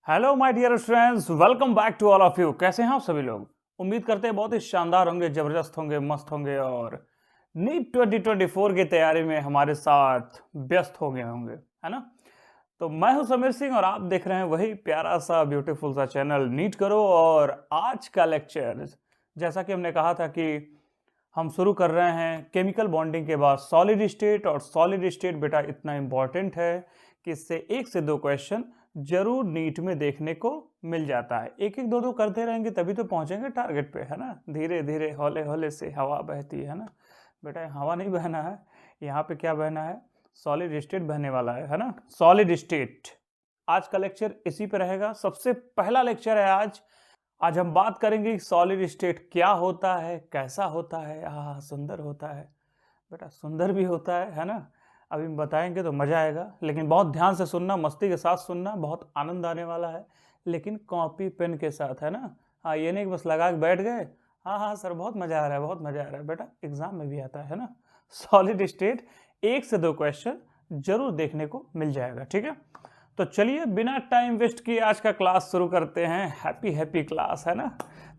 Hello my dear friends, welcome back to all of you. कैसे हैं आप सभी लोग? उम्मीद करते हैं बहुत ही शानदार होंगे, जबरदस्त होंगे, मस्त होंगे और नीट 2024 की तैयारी में हमारे साथ व्यस्त हो गए होंगे, है ना? तो मैं हूं समीर सिंह और आप देख रहे हैं वही प्यारा सा ब्यूटीफुल सा चैनल नीट करो। और आज का लेक्चर, जैसा कि हमने कहा था कि हम शुरू कर रहे हैं केमिकल बॉन्डिंग के बाद सॉलिड स्टेट। और सॉलिड स्टेट बेटा इतना इंपॉर्टेंट है कि इससे एक से दो क्वेश्चन जरूर नीट में देखने को मिल जाता है। एक एक दो दो करते रहेंगे तभी तो पहुंचेंगे टारगेट पे, है ना? धीरे धीरे हौले हौले से हवा बहती है ना बेटा। हवा नहीं बहना है, यहाँ पे क्या बहना है? सॉलिड स्टेट बहने वाला है ना? सॉलिड स्टेट आज का लेक्चर इसी पे रहेगा। सबसे पहला लेक्चर है आज। आज हम बात करेंगे सॉलिड स्टेट क्या होता है, कैसा होता है। हाँ, सुंदर होता है बेटा, सुंदर भी होता है ना? अभी हम बताएंगे तो मजा आएगा, लेकिन बहुत ध्यान से सुनना, मस्ती के साथ सुनना, बहुत आनंद आने वाला है। लेकिन कॉपी पेन के साथ, है ना? हाँ, ये नहीं कि बस लगा के बैठ गए। हाँ हाँ सर, बहुत मजा आ रहा है, बहुत मजा आ रहा है बेटा, एग्जाम में भी आता है ना? सॉलिड स्टेट एक से दो क्वेश्चन जरूर देखने को मिल जाएगा, ठीक है? तो चलिए बिना टाइम वेस्ट किए आज का क्लास शुरू करते हैं। हैप्पी हैप्पी क्लास, है ना?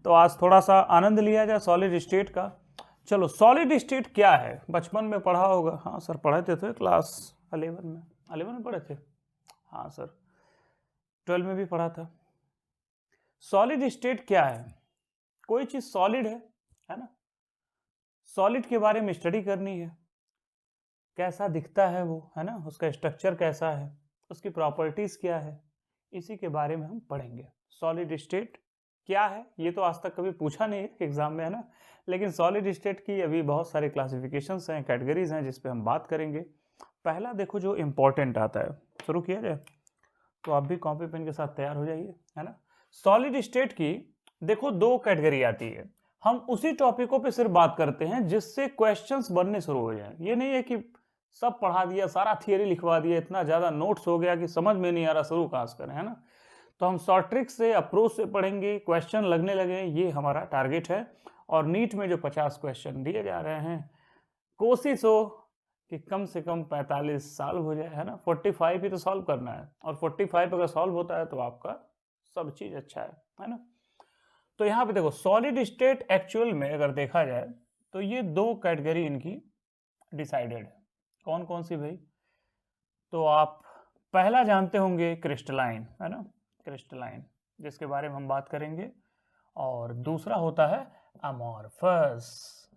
तो आज थोड़ा सा आनंद लिया जाए सॉलिड स्टेट का। चलो, सॉलिड स्टेट क्या है? बचपन में पढ़ा होगा। हाँ सर, पढ़े थे क्लास 11 में। 11 में पढ़े थे? हाँ सर, 12 में भी पढ़ा था। सॉलिड स्टेट क्या है? कोई चीज सॉलिड है ना? सॉलिड के बारे में स्टडी करनी है। कैसा दिखता है वो, है ना? उसका स्ट्रक्चर कैसा है, उसकी प्रॉपर्टीज क्या है, इसी के बारे में हम पढ़ेंगे। सॉलिड स्टेट क्या है ये तो आज तक कभी पूछा नहीं है एग्जाम में, है ना? लेकिन सॉलिड स्टेट की अभी बहुत सारे क्लासिफिकेशंस हैं, कैटेगरीज हैं, जिस पे हम बात करेंगे। पहला देखो जो इम्पोर्टेंट आता है, शुरू किया जाए तो आप भी कॉपी पेन के साथ तैयार हो जाइए, है ना? सॉलिड स्टेट की देखो दो कैटेगरी आती है। हम उसी टॉपिकों पे सिर्फ बात करते हैं जिससे क्वेश्चंस बनने शुरू हो जाए। ये नहीं है कि सब पढ़ा दिया, सारा थियरी लिखवा दिया, इतना ज्यादा नोट्स हो गया कि समझ में नहीं आ रहा शुरू कहां से करें, है ना? तो हम शॉर्ट ट्रिक से, अप्रोच से पढ़ेंगे, क्वेश्चन लगने लगे, ये हमारा टारगेट है। और नीट में जो 50 क्वेश्चन दिए जा रहे हैं, कोशिश हो कि कम से कम 45 साल हो जाए, है ना? 45 ही तो सॉल्व करना है, और 45 अगर सॉल्व होता है तो आपका सब चीज अच्छा है ना? तो यहाँ पे देखो, सॉलिड स्टेट एक्चुअल में अगर देखा जाए तो ये दो कैटेगरी इनकी डिसाइडेड है। कौन कौन सी भाई? तो आप पहला जानते होंगे क्रिस्टलाइन, है ना? क्रिस्टलाइन, जिसके बारे में हम बात करेंगे। और दूसरा होता है अमॉर्फस,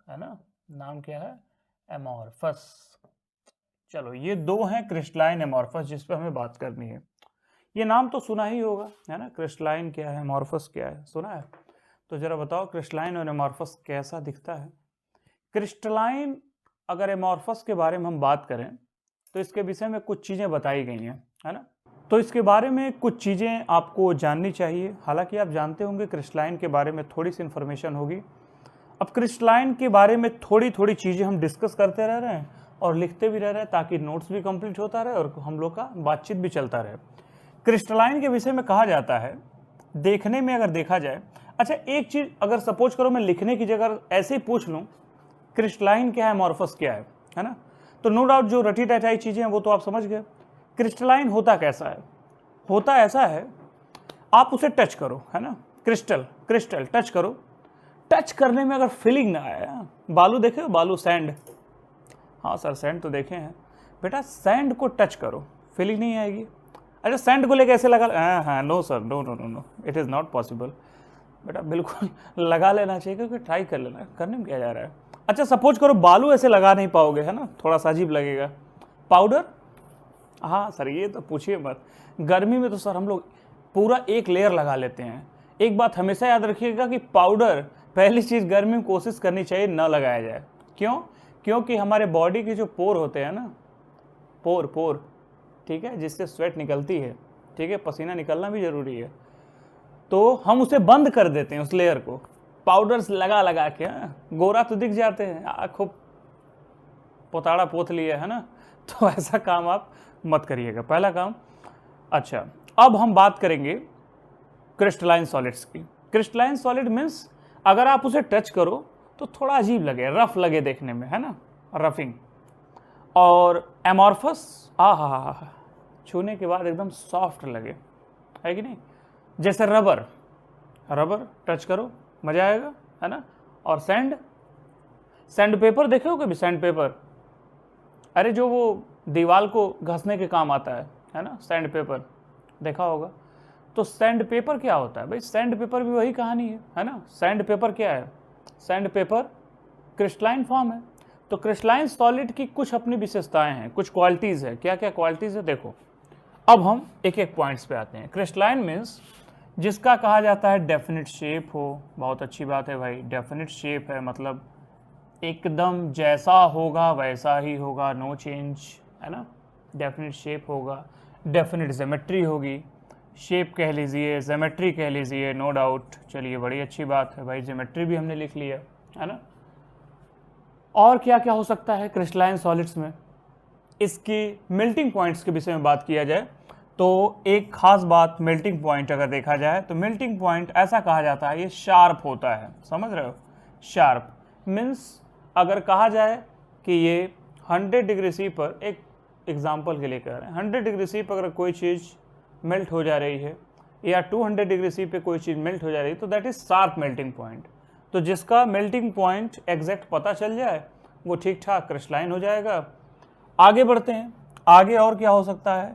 है ना? नाम क्या है? एमॉर्फस। चलो, ये दो हैं क्रिस्टलाइन, एमॉर्फस, जिस पे हमें बात करनी है। ये नाम तो सुना ही होगा, है ना? क्रिस्टलाइन क्या है, एमॉर्फस क्या है, सुना है? तो जरा बताओ क्रिस्टलाइन और एमॉर्फस कैसा दिखता है? क्रिस्टलाइन, अगर एमॉर्फस के बारे में हम बात करें तो इसके विषय में कुछ चीज़ें बताई गई हैं, है ना? तो इसके बारे में कुछ चीज़ें आपको जाननी चाहिए। हालांकि आप जानते होंगे क्रिस्टलाइन के बारे में थोड़ी सी इन्फॉर्मेशन होगी। अब क्रिस्टलाइन के बारे में थोड़ी थोड़ी चीज़ें हम डिस्कस करते रह रहे हैं और लिखते भी रह रहे हैं, ताकि नोट्स भी कंप्लीट होता रहे और हम लोग का बातचीत भी चलता रहे। क्रिस्टलाइन के विषय में कहा जाता है, देखने में अगर देखा जाए, अच्छा एक चीज़ अगर सपोज करो मैं लिखने की जगह ऐसे ही पूछ लूँ क्रिस्टलाइन क्या है, एमॉर्फस क्या है ना? तो नो डाउट जो रटी टचाई चीज़ें हैं वो तो आप समझ गए। क्रिस्टलाइन होता कैसा है? होता ऐसा है, आप उसे टच करो, है ना? क्रिस्टल क्रिस्टल टच करो, टच करने में अगर फीलिंग ना आए, बालू देखे हो, बालू, सैंड? हाँ सर, सैंड तो देखे हैं बेटा। सैंड को टच करो, फीलिंग नहीं आएगी। अच्छा, सैंड को लेकर ऐसे लगा, हाँ no sir, no no no no, it is not possible बेटा। बिल्कुल लगा लेना चाहिए, क्योंकि ट्राई कर लेना, करने में क्या जा रहा है। अच्छा सपोज करो बालू ऐसे लगा नहीं पाओगे, है ना? थोड़ा सा अजीब लगेगा। पाउडर? हाँ सर, ये तो पूछिए मत। गर्मी में तो सर हम लोग पूरा एक लेयर लगा लेते हैं। एक बात हमेशा याद रखिएगा कि पाउडर, पहली चीज़ गर्मी में कोशिश करनी चाहिए ना लगाया जाए। क्यों? क्योंकि हमारे बॉडी के जो पोर होते हैं ना, पोर पोर, ठीक है, जिससे स्वेट निकलती है, ठीक है, पसीना निकलना भी जरूरी है, तो हम उसे बंद कर देते हैं उस लेयर को, पाउडर्स लगा लगा के। गोरा तो दिख जाते हैं, खूब पोताड़ा पोत लिया, है ना? तो ऐसा काम आप मत करिएगा, पहला काम। अच्छा, अब हम बात करेंगे क्रिस्टलाइन सॉलिड्स की। क्रिस्टलाइन सॉलिड मीन्स अगर आप उसे टच करो तो थोड़ा अजीब लगे, रफ लगे देखने में, है ना? रफिंग। और एमॉर्फस, छूने के बाद एकदम सॉफ्ट लगे, है कि नहीं? जैसे रबर, रबर टच करो मजा आएगा, है ना। और सैंड पेपर देखे हो कभी? सैंड पेपर, अरे जो वो दीवार को घसने के काम आता है ना, सैंड पेपर देखा होगा। तो सैंड पेपर क्या होता है भाई? सैंड पेपर भी वही कहानी है ना। सैंड पेपर क्या है? सैंड पेपर क्रिस्टलाइन फॉर्म है। तो क्रिस्टलाइन सॉलिड की कुछ अपनी विशेषताएं हैं, कुछ क्वालिटीज है। क्या क्या क्वालिटीज है देखो। अब हम एक एक पॉइंट्स पे आते हैं। क्रिस्टलाइन मीन्स जिसका कहा जाता है डेफिनिट शेप हो। बहुत अच्छी बात है भाई, डेफिनिट शेप है मतलब एकदम जैसा होगा वैसा ही होगा, नो चेंज, है ना। डेफिनिट शेप होगा, डेफिनिट ज्योमेट्री होगी, शेप कह लीजिए, ज्योमेट्री कह लीजिए, नो डाउट। चलिए बड़ी अच्छी बात है भाई, ज्योमेट्री भी हमने लिख लिया, है ना। और क्या क्या हो सकता है क्रिस्टलाइन सॉलिड्स में? इसकी मेल्टिंग पॉइंट्स के विषय में बात किया जाए तो एक खास बात, मेल्टिंग पॉइंट अगर देखा जाए तो मेल्टिंग पॉइंट ऐसा कहा जाता है ये शार्प होता है, समझ रहे हो। शार्प मीन्स अगर कहा जाए कि ये 100 डिग्री सी पर, एक एग्जाम्पल के लिए कह रहे हैं, 100 डिग्री सी पर अगर कोई चीज़ मेल्ट हो जा रही है या 200 डिग्री सी पे कोई चीज़ मेल्ट हो जा रही है तो that is sharp melting point. तो जिसका मेल्टिंग पॉइंट एग्जैक्ट पता चल जाए वो ठीक ठाक क्रिस्टलाइन हो जाएगा। आगे बढ़ते हैं, आगे और क्या हो सकता है?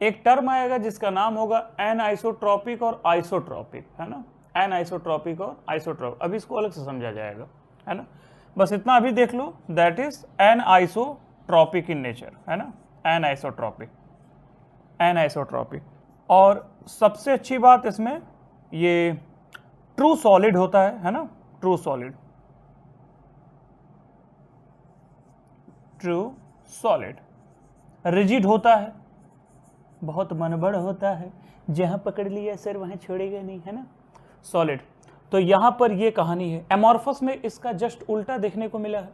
एक टर्म आएगा जिसका नाम होगा एनआइसोट्रॉपिक और आइसोट्रॉपिक, है ना। एनआइसोट्रॉपिक और आइसोट्रॉपिक, अभी इसको अलग से समझा जाएगा, है ना। बस इतना अभी देख लो, दैट इज एनआइसोट्रॉपिक इन नेचर, है ना। एनआइसोट्रॉपिक, एनआइसोट्रॉपिक। और सबसे अच्छी बात इसमें ये ट्रू सॉलिड होता है ना। True solid, true solid. Rigid होता है, बहुत मनबड़ होता है, जहां पकड़ लिया सर वहां छोड़ेगा नहीं, है ना। सॉलिड, तो यहां पर ये कहानी है। एमॉर्फस में इसका जस्ट उल्टा देखने को मिला है।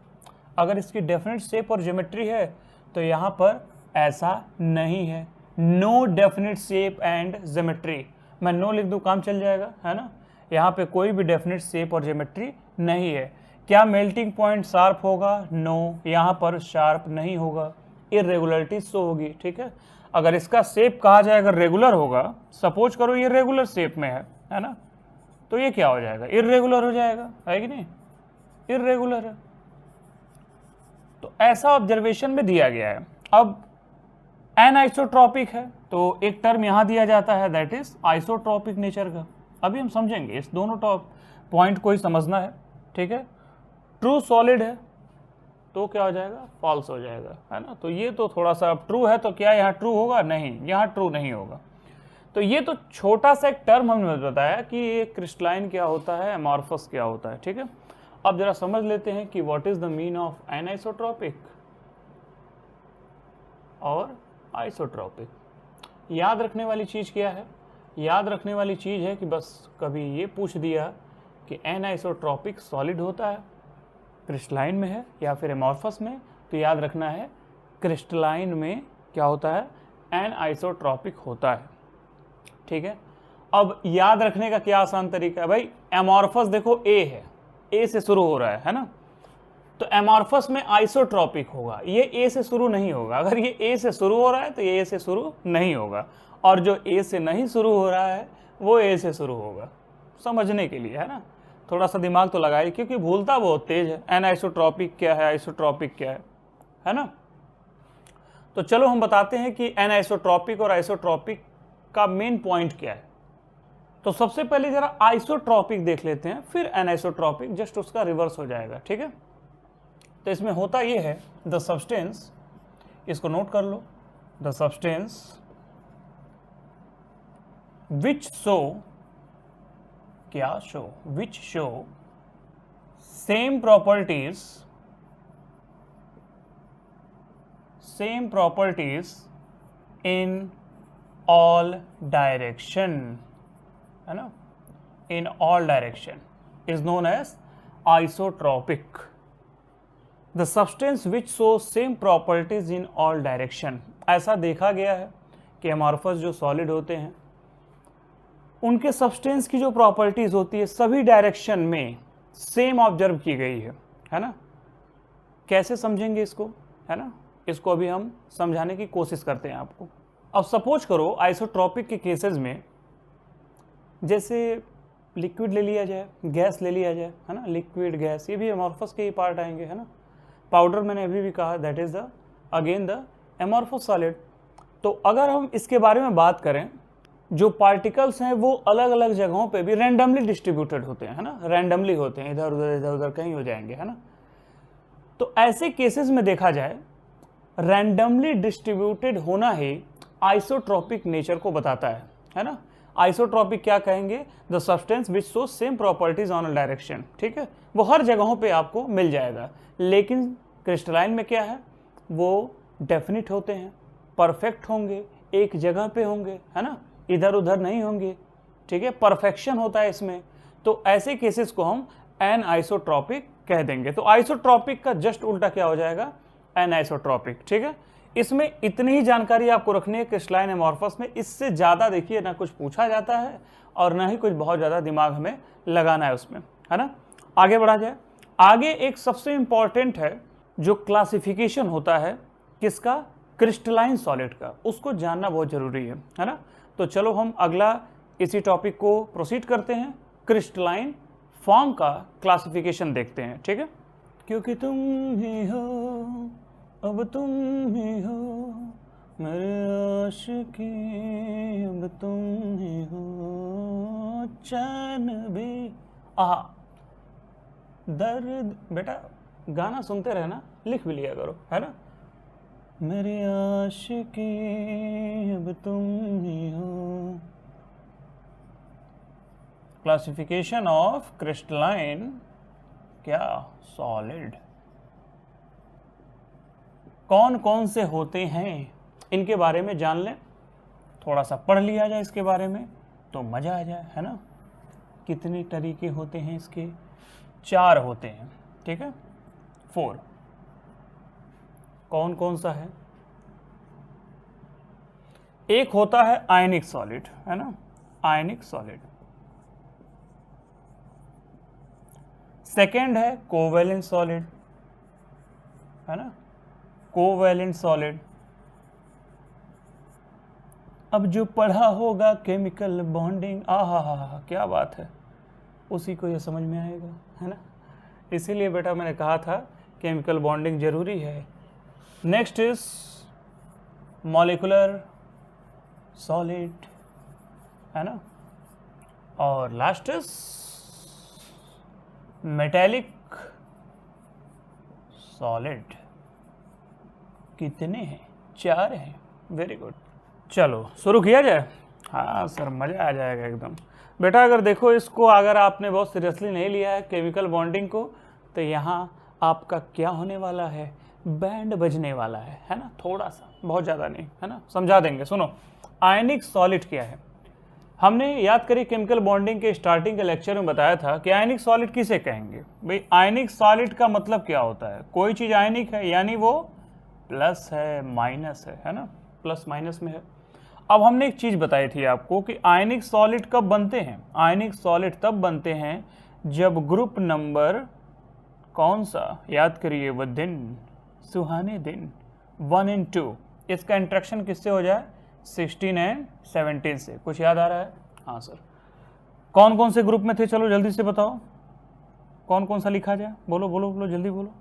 अगर इसकी डेफिनेट शेप और ज्योमेट्री है तो यहां पर ऐसा नहीं है। No definite shape and geometry, मैं नो लिख दूं काम चल जाएगा, है ना। यहाँ पे कोई भी डेफिनेट शेप और ज्योमेट्री नहीं है। क्या मेल्टिंग पॉइंट शार्प होगा? नो, यहाँ पर शार्प नहीं होगा, इरेगुलरिटी शो होगी, ठीक है। अगर इसका शेप कहा जाए अगर रेगुलर होगा, सपोज करो ये रेगुलर शेप में है ना, तो ये क्या हो जाएगा? इरेगुलर हो जाएगा, है कि नहीं? इरेगुलर है। तो ऐसा ऑब्जर्वेशन में दिया गया है। अब एनआइसोट्रॉपिक है तो एक टर्म यहां दिया जाता है दैट इज आइसोट्रॉपिक नेचर का। अभी हम समझेंगे, इस दोनों टॉप पॉइंट को ही समझना है, ठीक है। ट्रू सॉलिड है तो क्या हो जाएगा? फॉल्स हो जाएगा, है ना। तो ये तो थोड़ा सा ट्रू है तो क्या यहाँ ट्रू होगा? नहीं, यहाँ ट्रू नहीं होगा। तो ये तो छोटा सा एक टर्म हमने बताया कि ये क्रिस्टलाइन क्या होता है, एमॉर्फस क्या होता है, ठीक है। अब जरा समझ लेते हैं कि what is the mean of anisotropic और आइसोट्रॉपिक। याद रखने वाली चीज़ क्या है? याद रखने वाली चीज़ है कि बस कभी ये पूछ दिया कि एनाइसोट्रॉपिक सॉलिड होता है, क्रिस्टलाइन में है या फिर एमॉर्फस में, तो याद रखना है क्रिस्टलाइन में क्या होता है? एनाइसोट्रॉपिक होता है, ठीक है। अब याद रखने का क्या आसान तरीका है भाई? एमॉर्फस देखो ए है, ए से शुरू हो रहा है ना, तो एमॉर्फस में आइसोट्रॉपिक होगा, ये ए से शुरू नहीं होगा। अगर ये ए से शुरू हो रहा है तो ये ए से शुरू नहीं होगा, और जो ए से नहीं शुरू हो रहा है वो ए से शुरू होगा, समझने के लिए, है ना। थोड़ा सा दिमाग तो लगाइए क्योंकि भूलता बहुत तेज है। एनाइसोट्रॉपिक क्या है, आइसोट्रॉपिक क्या है ना। तो चलो हम बताते हैं कि एनाइसोट्रॉपिक और आइसोट्रॉपिक का मेन पॉइंट क्या है। तो सबसे पहले जरा आइसोट्रॉपिक देख लेते हैं, फिर एनाइसोट्रॉपिक जस्ट उसका रिवर्स हो जाएगा, ठीक है। तो इसमें होता ये है, द सब्सटेंस, इसको नोट कर लो, द सब्सटेंस विच शो, क्या show? Which show same properties in all direction, है ना, in all direction is known as isotropic. The substance which show same properties in all direction, ऐसा देखा गया है कि एमॉर्फस जो सॉलिड होते हैं उनके सब्सटेंस की जो प्रॉपर्टीज होती है सभी डायरेक्शन में सेम ऑब्जर्व की गई है ना। कैसे समझेंगे इसको, है ना, इसको अभी हम समझाने की कोशिश करते हैं आपको। अब सपोज करो आइसोट्रॉपिक के केसेस में जैसे लिक्विड ले लिया जाए, गैस ले लिया जाए, है ना, लिक्विड गैस, ये भी एमॉर्फस के ही पार्ट आएंगे, है ना। पाउडर मैंने अभी भी कहा, that is the again the amorphous solid. तो अगर हम इसके बारे में बात करें, जो पार्टिकल्स हैं वो अलग अलग जगहों पे भी रैंडमली डिस्ट्रीब्यूटेड होते हैं, है ना, रैंडमली होते हैं, इधर उधर कहीं हो जाएंगे, है ना। तो ऐसे केसेस में देखा जाए, रैंडमली डिस्ट्रीब्यूटेड होना ही आइसोट्रोपिक नेचर को बताता है ना। आइसोट्रोपिक क्या कहेंगे? The substance which show same properties on a direction, ठीक है, वो हर जगहों पे आपको मिल जाएगा। लेकिन क्रिस्टलाइन में क्या है, वो डेफिनिट होते हैं, परफेक्ट होंगे, एक जगह पे होंगे, है ना, इधर उधर नहीं होंगे, ठीक है, परफेक्शन होता है इसमें। तो ऐसे केसेस को हम एन आइसोट्रोपिक कह देंगे। तो आइसोट्रोपिक का जस्ट उल्टा क्या हो जाएगा? एन आइसोट्रोपिक, ठीक है। इसमें इतनी ही जानकारी आपको रखनी है क्रिस्टलाइन एमॉर्फस में, इससे ज़्यादा देखिए ना कुछ पूछा जाता है और ना ही कुछ बहुत ज़्यादा दिमाग हमें लगाना है उसमें, है ना। आगे बढ़ा जाए। आगे एक सबसे इंपॉर्टेंट है जो क्लासिफिकेशन होता है किसका? क्रिस्टलाइन सॉलिड का, उसको जानना बहुत जरूरी है ना। तो चलो हम अगला इसी टॉपिक को प्रोसीड करते हैं, क्रिस्टलाइन फॉर्म का क्लासिफिकेशन देखते हैं, ठीक है। क्योंकि तुम ही हो, अब तुम ही हो, मेरे आशिकी अब तुम ही हो, चैन भी आहा दर्द। बेटा गाना सुनते रहना, लिख भी लिया करो, है ना। मेरी आशिकी अब तुम ही हो। क्लासिफिकेशन ऑफ क्रिस्टलाइन क्या? सॉलिड। कौन कौन से होते हैं इनके बारे में जान लें, थोड़ा सा पढ़ लिया जाए इसके बारे में तो मजा आ जाए, है ना। कितने तरीके होते हैं इसके? 4 होते हैं, ठीक है, 4। कौन कौन सा है? एक होता है आयनिक सॉलिड, है ना, आयनिक सॉलिड। सेकेंड है कोवैलेंट सॉलिड, है ना, कोवैलेंट सॉलिड। अब जो पढ़ा होगा केमिकल बॉन्डिंग, आहा क्या बात है, उसी को ये समझ में आएगा, है ना। इसीलिए बेटा मैंने कहा था केमिकल बॉन्डिंग जरूरी है। नेक्स्ट इज मॉलिक्यूलर सॉलिड, है ना, और लास्ट इज मेटेलिक सॉलिड। कितने हैं? 4 हैं। Very good. चलो शुरू किया जाए। हाँ सर, मज़ा आ जाएगा एकदम। बेटा अगर देखो इसको, अगर आपने बहुत सीरियसली नहीं लिया है केमिकल बॉन्डिंग को, तो यहाँ आपका क्या होने वाला है? बैंड बजने वाला है ना, थोड़ा सा, बहुत ज़्यादा नहीं, है ना, समझा देंगे। सुनो, आयनिक सॉलिड क्या है? हमने याद करी केमिकल बॉन्डिंग के स्टार्टिंग के लेक्चर में बताया था कि आयनिक सॉलिड किसे कहेंगे। भाई आयनिक सॉलिड का मतलब क्या होता है? कोई चीज़ आयनिक है यानी वो प्लस है, माइनस है ना, प्लस माइनस में है। अब हमने एक चीज़ बताई थी आपको कि आयनिक सॉलिड कब बनते हैं? आयनिक सॉलिड तब बनते हैं जब ग्रुप नंबर कौन सा? याद करिए, वो दिन, सुहाने दिन 1 और 2, इसका इंट्रैक्शन किससे हो जाए? 16 और 17 से। कुछ याद आ रहा है? हाँ सर। कौन कौन से ग्रुप में थे? चलो जल्दी से बताओ, कौन कौन सा लिखा जाए? बोलो बोलो बोलो, जल्दी बोलो।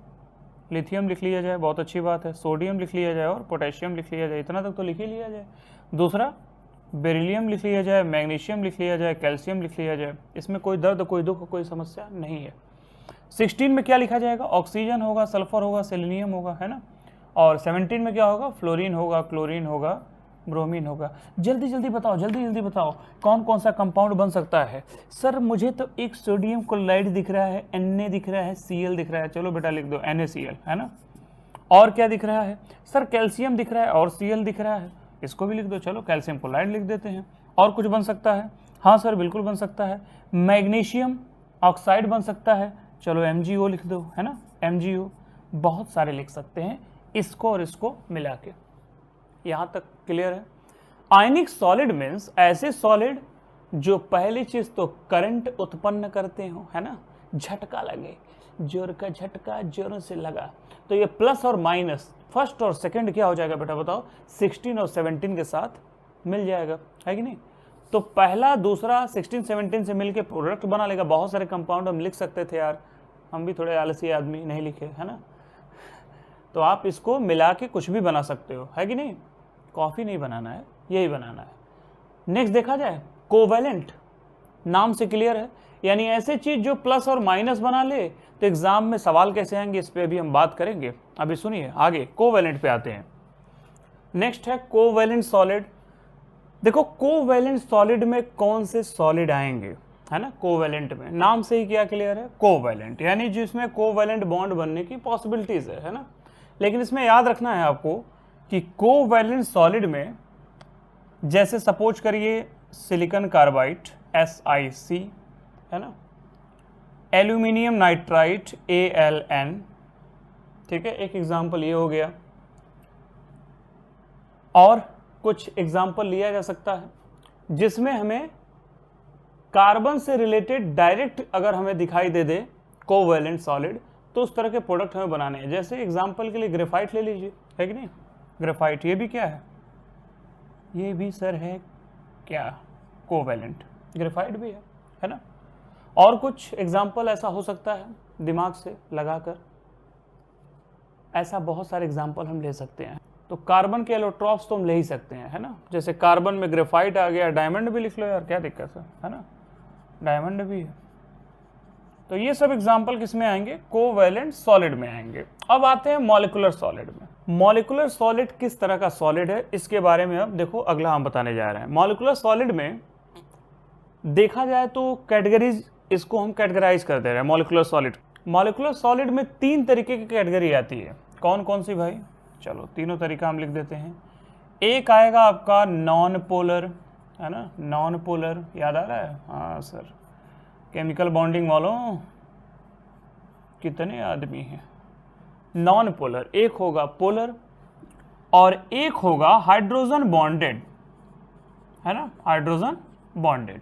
लिथियम लिख लिया जाए, बहुत अच्छी बात है। सोडियम लिख लिया जाए और पोटेशियम लिख लिया जाए, इतना तक तो लिख ही लिया जाए। दूसरा बेरिलियम लिख लिया जाए, मैग्नीशियम लिख लिया जाए, कैल्शियम लिख लिया जाए। इसमें कोई दर्द, कोई दुख, कोई समस्या नहीं है। 16 में क्या लिखा जाएगा? ऑक्सीजन होगा, सल्फर होगा, सेलेनियम होगा, है ना। और 17 में क्या होगा? फ्लोरीन होगा, क्लोरीन होगा, ब्रोमीन होगा। जल्दी जल्दी बताओ, जल्दी जल्दी बताओ, कौन कौन सा कंपाउंड बन सकता है? सर मुझे तो एक सोडियम क्लोराइड दिख रहा है, Na दिख रहा है, Cl दिख रहा है। चलो बेटा लिख दो NaCl, है ना। और क्या दिख रहा है? सर कैल्शियम दिख रहा है और Cl दिख रहा है, इसको भी लिख दो। चलो कैल्शियम क्लोराइड लिख देते हैं। और कुछ बन सकता है? हाँ सर बिल्कुल बन सकता है, मैग्नीशियम ऑक्साइड बन सकता है। चलो MgO लिख दो, है ना, MgO। बहुत सारे लिख सकते हैं, इसको और इसको मिला के। यहाँ तक क्लियर है? आयनिक सॉलिड मीन्स ऐसे सॉलिड जो पहली चीज तो करंट उत्पन्न करते हो, है ना, झटका लगे, जोर का झटका जोरों से लगा, तो ये प्लस और माइनस फर्स्ट और सेकंड क्या हो जाएगा बेटा बताओ? 16 और 17 के साथ मिल जाएगा, है कि नहीं। तो पहला दूसरा 16 17 से मिलके प्रोडक्ट बना लेगा। बहुत सारे कंपाउंड हम लिख सकते थे यार, हम भी थोड़े आलसी आदमी, नहीं लिखे, है ना। तो आप इसको मिला के कुछ भी बना सकते हो, है कि नहीं। कॉफ़ी नहीं बनाना है, यही बनाना है। नेक्स्ट देखा जाए, कोवैलेंट, नाम से क्लियर है, यानी ऐसे चीज जो प्लस और माइनस बना ले। तो एग्जाम में सवाल कैसे आएंगे इस पे अभी हम बात करेंगे। अभी सुनिए आगे, कोवैलेंट पे आते हैं। नेक्स्ट है कोवैलेंट सॉलिड। देखो कोवैलेंट सॉलिड में कौन से सॉलिड आएंगे, है ना। कोवैलेंट में नाम से ही क्या क्लियर है, कोवैलेंट, यानी जिसमें कोवैलेंट बॉन्ड बनने की पॉसिबिलिटीज है ना। लेकिन इसमें याद रखना है आपको कि कोवैलेंट सॉलिड में जैसे सपोज करिए सिलिकॉन कार्बाइड SiC, है ना, एल्यूमिनियम नाइट्राइट Al(N), ठीक है, एक एग्जाम्पल ये हो गया। और कुछ एग्जाम्पल लिया जा सकता है जिसमें हमें कार्बन से रिलेटेड डायरेक्ट अगर हमें दिखाई दे दे कोवैलेंट सॉलिड, तो उस तरह के प्रोडक्ट हमें बनाने हैं। जैसे एग्जाम्पल के लिए ग्रेफाइट ले लीजिए, है कि नहीं। ग्रेफाइट ये भी क्या है, ये भी सर है क्या, कोवैलेंट, ग्रेफाइट भी है ना। और कुछ एग्जाम्पल ऐसा हो सकता है दिमाग से लगाकर, ऐसा बहुत सारे एग्जाम्पल हम ले सकते हैं। तो कार्बन के एलोट्रॉप्स तो हम ले ही सकते हैं, है ना। जैसे कार्बन में ग्रेफाइट आ गया, डायमंड भी लिख लो यार, क्या दिक्कत है ना, डायमंड भी है। तो ये सब एग्जाम्पल किस में आएंगे, कोवैलेंट सॉलिड में आएंगे। अब आते हैं मॉलिक्यूलर सॉलिड में। मॉलिक्यूलर सॉलिड किस तरह का सॉलिड है, इसके बारे में अब देखो अगला हम बताने जा रहे हैं। मॉलिक्यूलर सॉलिड में देखा जाए तो कैटेगरीज, इसको हम कैटेगराइज कर दे रहे हैं मॉलिक्यूलर सॉलिड। मॉलिक्यूलर सॉलिड में 3 तरीके की कैटेगरी आती है। कौन कौन सी भाई, चलो तीनों तरीका हम लिख देते हैं। एक आएगा आपका नॉन पोलर, है ना, नॉन पोलर, याद आ रहा है, हाँ सर, केमिकल बॉन्डिंग वालों कितने आदमी हैं। नॉन पोलर, एक होगा पोलर और एक होगा हाइड्रोजन बॉन्डेड, है ना, हाइड्रोजन बॉन्डेड।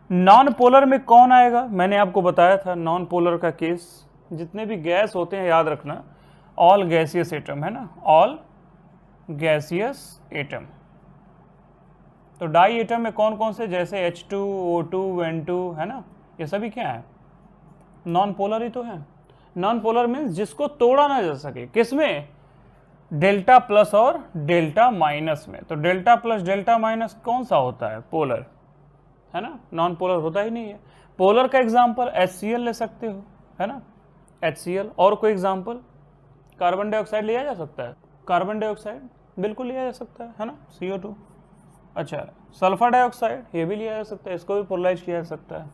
नॉन पोलर में कौन आएगा, मैंने आपको बताया था नॉन पोलर का केस, जितने भी गैस होते हैं याद रखना, ऑल गैसियस एटम, है ना, ऑल गैसियस एटम। तो डाई एटम में कौन कौन से, जैसे H2, O2, N2, है ना, ये सभी क्या है, नॉन पोलर ही तो है। नॉन पोलर मीन्स जिसको तोड़ा ना जा सके, किसमें, डेल्टा प्लस और डेल्टा माइनस में। तो डेल्टा प्लस डेल्टा माइनस कौन सा होता है, पोलर, है ना, नॉन पोलर होता ही नहीं है। पोलर का एग्जांपल HCl ले सकते हो, है ना, HCl। और कोई एग्जांपल, कार्बन डाइऑक्साइड लिया जा सकता है, कार्बन डाइऑक्साइड बिल्कुल लिया जा सकता है ना, CO2। अच्छा, सल्फर डाइऑक्साइड ये भी लिया जा सकता है, इसको भी पोलराइज किया जा सकता है।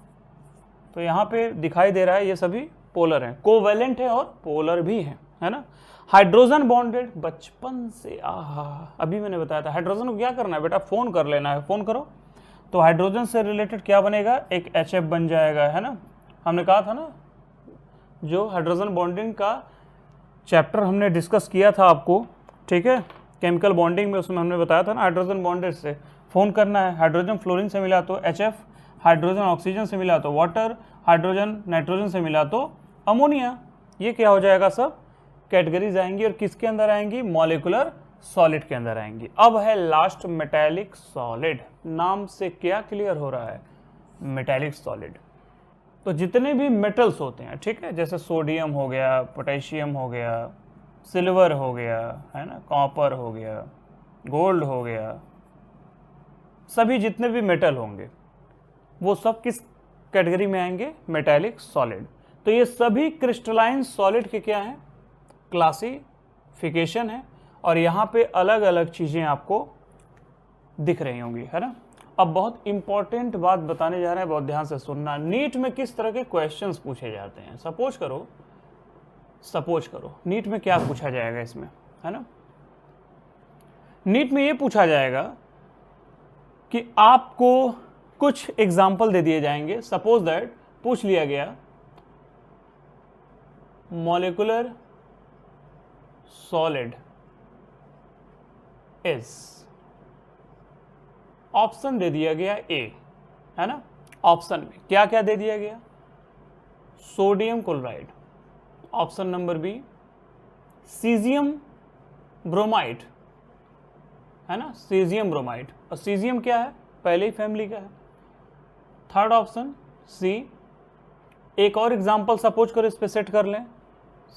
तो यहाँ पे दिखाई दे रहा है ये सभी पोलर हैं, कोवैलेंट है और पोलर भी है ना। हाइड्रोजन बॉन्डेड, बचपन से अभी मैंने बताया था, हाइड्रोजन को क्या करना है बेटा, फोन कर लेना है, फोन करो तो हाइड्रोजन से रिलेटेड क्या बनेगा, एक HF बन जाएगा, है ना। हमने कहा था ना, जो हाइड्रोजन बॉन्डिंग का चैप्टर हमने डिस्कस किया था आपको, ठीक है, केमिकल बॉन्डिंग में, उसमें हमने बताया था ना, हाइड्रोजन बॉन्डेड से फोन करना है। हाइड्रोजन फ्लोरीन से मिला तो HF, हाइड्रोजन ऑक्सीजन से मिला तो वाटर, हाइड्रोजन नाइट्रोजन से मिला तो अमोनिया। ये क्या हो जाएगा, सब कैटेगरीज आएंगी और किसके अंदर आएंगी, मॉलिक्यूलर सॉलिड के अंदर आएंगी। अब है लास्ट मेटालिक सॉलिड। नाम से क्या क्लियर हो रहा है, मेटालिक सॉलिड। तो जितने भी मेटल्स होते हैं, ठीक है, जैसे सोडियम हो गया, पोटेशियम हो गया, सिल्वर हो गया, है ना, कॉपर हो गया, गोल्ड हो गया, सभी जितने भी मेटल होंगे वो सब किस कैटेगरी में आएंगे, मेटालिक सॉलिड। तो ये सभी क्रिस्टलाइन सॉलिड के क्या हैं, क्लासिफिकेशन है। और यहाँ पे अलग अलग चीज़ें आपको दिख रही होंगी, है ना। अब बहुत इंपॉर्टेंट बात बताने जा रहे हैं, बहुत ध्यान से सुनना। नीट में किस तरह के क्वेश्चंस पूछे जाते हैं, सपोज करो नीट में क्या पूछा जाएगा इसमें, है ना। नीट में ये पूछा जाएगा कि आपको कुछ एग्जाम्पल दे दिए जाएंगे। सपोज दैट पूछ लिया गया मॉलिक्यूलर सॉलिड इज, ऑप्शन दे दिया गया ए, है ना। ऑप्शन में क्या क्या दे दिया गया, sodium chloride, option number B caesium bromide, है ना, सीजियम ब्रोमाइड। और सीजियम क्या है, पहले ही फैमिली का है। Third option C. एक और एग्जांपल सपोज करो इस पे सेट कर लें,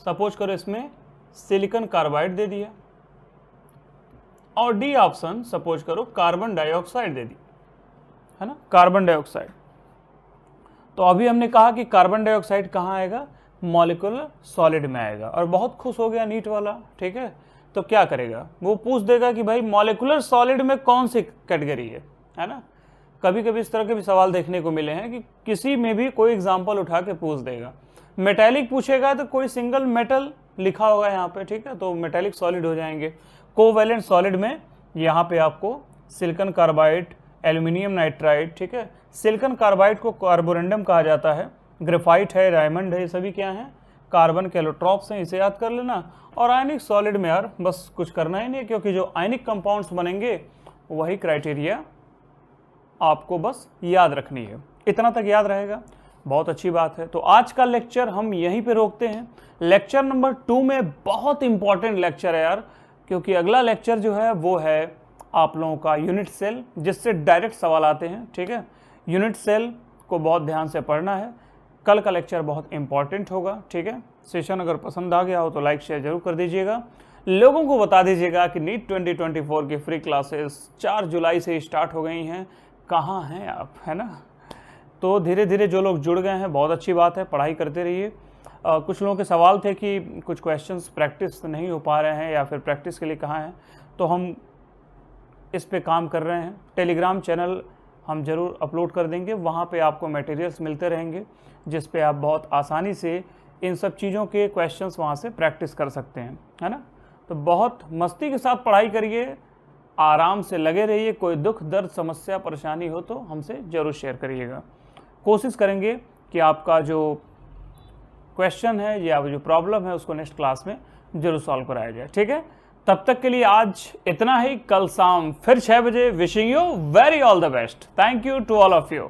सपोज करो इसमें सिलिकॉन कार्बाइड दे दिया, और डी ऑप्शन सपोज करो कार्बन डाइऑक्साइड दे दी, है ना, कार्बन डाइऑक्साइड। तो अभी हमने कहा कि कार्बन डाइऑक्साइड कहाँ आएगा, मॉलिक्यूलर सॉलिड में आएगा, और बहुत खुश हो गया नीट वाला, ठीक है। तो क्या करेगा, वो पूछ देगा कि भाई मॉलिक्यूलर सॉलिड में कौन सी कैटेगरी है ना। कभी कभी इस तरह के भी सवाल देखने को मिले हैं कि किसी में भी कोई एग्जांपल उठा के पूछ देगा। मेटेलिक पूछेगा तो कोई सिंगल मेटल लिखा होगा यहाँ पे, ठीक है, तो मेटेलिक सॉलिड हो जाएंगे। कोवैलेंट सॉलिड में यहाँ पे आपको सिलिकॉन कार्बाइड, एल्यूमिनियम नाइट्राइड, ठीक है। सिलिकॉन कार्बाइड को कार्बोरेंडम कहा जाता है, ग्रेफाइट है, डायमंड है, ये सभी क्या हैं, कार्बन के एलोट्रॉप्स हैं, इसे याद कर लेना। और आयनिक सॉलिड में यार बस कुछ करना ही नहीं है, क्योंकि जो आयनिक कंपाउंड्स बनेंगे वही क्राइटेरिया आपको बस याद रखनी है। इतना तक याद रहेगा, बहुत अच्छी बात है। तो आज का लेक्चर हम यहीं पे रोकते हैं। लेक्चर नंबर 2 में बहुत इंपॉर्टेंट लेक्चर है यार, क्योंकि अगला लेक्चर जो है वो है आप लोगों का यूनिट सेल, जिससे डायरेक्ट सवाल आते हैं, ठीक है। यूनिट सेल को बहुत ध्यान से पढ़ना है, कल का लेक्चर बहुत इंपॉर्टेंट होगा, ठीक है। सेशन अगर पसंद आ गया हो तो लाइक शेयर जरूर कर दीजिएगा, लोगों को बता दीजिएगा कि नीट 2024 की फ्री क्लासेस 4 जुलाई से स्टार्ट हो गई हैं, कहाँ हैं आप, है ना। तो धीरे धीरे जो लोग जुड़ गए हैं बहुत अच्छी बात है, पढ़ाई करते रहिए। कुछ लोगों के सवाल थे कि कुछ क्वेश्चंस प्रैक्टिस नहीं हो पा रहे हैं या फिर प्रैक्टिस के लिए कहाँ हैं, तो हम इस पे काम कर रहे हैं। टेलीग्राम चैनल हम ज़रूर अपलोड कर देंगे, वहाँ पे आपको मटेरियल्स मिलते रहेंगे, जिस पे आप बहुत आसानी से इन सब चीज़ों के क्वेश्चंस वहाँ से प्रैक्टिस कर सकते हैं, है ना। तो बहुत मस्ती के साथ पढ़ाई करिए, आराम से लगे रहिए। कोई दुख दर्द समस्या परेशानी हो तो हमसे ज़रूर शेयर करिएगा। कोशिश करेंगे कि आपका जो क्वेश्चन है या जो प्रॉब्लम है उसको नेक्स्ट क्लास में जरूर सॉल्व कराया जाए, ठीक है। तब तक के लिए आज इतना ही, कल शाम फिर 6 बजे। Wishing you very all the best. Thank you to all of you.